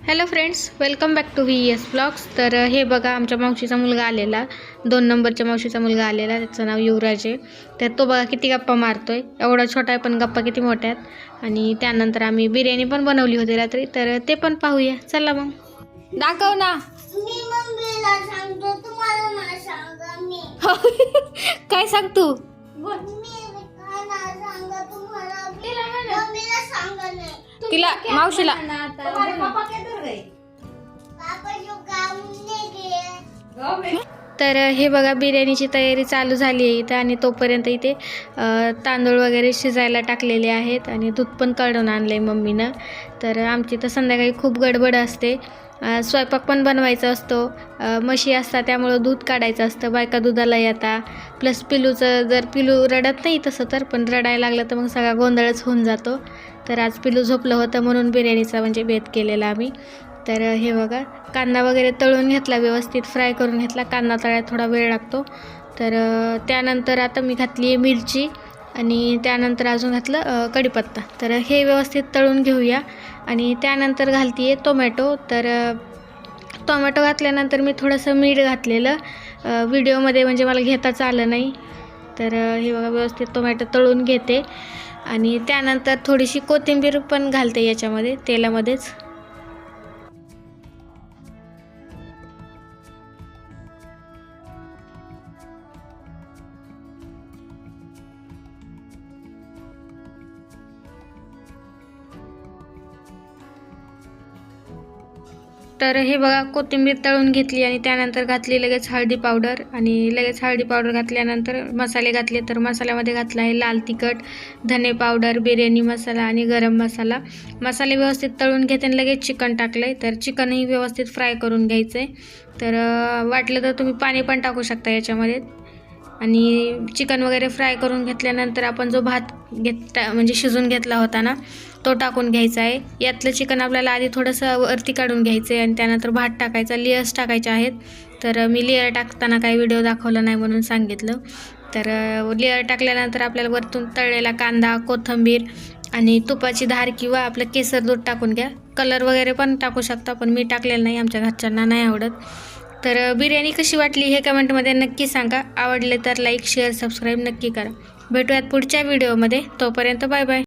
Hello friends, welcome back to VES blogs. तर हे बघा, आमच्या मावशीचा मुलगा आलेला, 2 नंबरच्या मावशीचा मुलगा आलेला. त्याचं नाव युवराज आहे. तर तो बघा किती गप्पा मारतोय. एवढा छोटा आहे पण गप्पा किती मोठ्या आहेत. आणि त्यानंतर आम्ही बिर्याणी पण बनवली होती रात्री, तर ते पण पाहूया. चला मग दाखव ना. मी मम्मीला सांगतो, तुम्हाला नाही सांगा मी. काय सांग तू? मी काय नाही सांगा तुम्हाला. मम्मीला सांगा नाही. तिला मावशीला पापा जो काम नाही गे. तर हे बघा, बिर्याणीची तयारी चालू झाली आहे इथं. आणि तोपर्यंत इथे तांदूळ वगैरे शिजायला टाकलेले आहेत आणि दूध पण काढून आणलं आहे मम्मीनं. तर आमची तर संध्याकाळी खूप गडबड असते. स्वयंपाक पण बनवायचा असतो. म्हशी असतात त्यामुळं दूध काढायचं असतं. बायका दुधाला येतात. प्लस पिलूचं, जर पिलू रडत नाही तसं तर, पण रडायला लागलं तर मग सगळा गोंधळच होऊन जातो. तर आज पिलू झोपलं होतं म्हणून बिर्याणीचा म्हणजे बेत केलेला आम्ही. तर हे बघा, कांदा वगैरे तळून घेतला, व्यवस्थित फ्राय करून घेतला. कांदा तळायला थोडा वेळ लागतो. तर त्यानंतर आता मी घातली आहे मिरची आणि त्यानंतर अजून घातलं कढीपत्ता. तर हे व्यवस्थित तळून घेऊया. आणि त्यानंतर घालते आहे टोमॅटो. तर टोमॅटो घातल्यानंतर मी थोडंसं मीठ घातलेलं व्हिडिओमध्ये, म्हणजे मला घेताच आलं नाही. तर हे बघा, व्यवस्थित टोमॅटो तळून घेते. आणि त्यानंतर थोडीशी कोथिंबीर पण घालते याच्यामध्ये, तेलामध्येच. तर हे बघा, कोथिंबीर तळून घेतली आणि त्यानंतर घातली लगेच हळदी पावडर. आणि लगेच हळदी पावडर घातल्यानंतर मसाले घातले. तर मसाल्यामध्ये घातला आहे लाल तिखट, धने पावडर, बिर्याणी मसाला आणि गरम मसाला. मसाले व्यवस्थित तळून घेते आणि लगेच चिकन टाकलं आहे. तर चिकनही व्यवस्थित फ्राय करून घ्यायचं आहे. तर वाटलं तर तुम्ही पाणी पण टाकू शकता याच्यामध्ये. आणि चिकन वगैरे फ्राय करून घेतल्यानंतर आपण जो भात म्हणजे शिजून घेतला होता ना, तो टाकून घ्यायचा आहे. यातलं चिकन आपल्याला आधी थोडंसं वरती काढून घ्यायचं आहे आणि त्यानंतर भात टाकायचा. लेयर्स टाकायचे आहेत. तर मी लेयर टाकताना काही व्हिडिओ दाखवला नाही म्हणून सांगितलं. तर लेयर टाकल्यानंतर आपल्याला वरतून तळलेला कांदा, कोथिंबीर आणि तुपाची धार किंवा आपलं केसर दूध टाकून घ्या. कलर वगैरे पण टाकू शकता, पण मी टाकलेलं नाही, आमच्या घरच्यांना नाही आवडत. तर बिर्याणी कशी वाटली हे कमेंटमध्ये नक्की सांगा. आवडले तर लाईक, शेअर, सबस्क्राईब नक्की करा. भेटूयात पुढच्या व्हिडिओमध्ये. तोपर्यंत बाय बाय.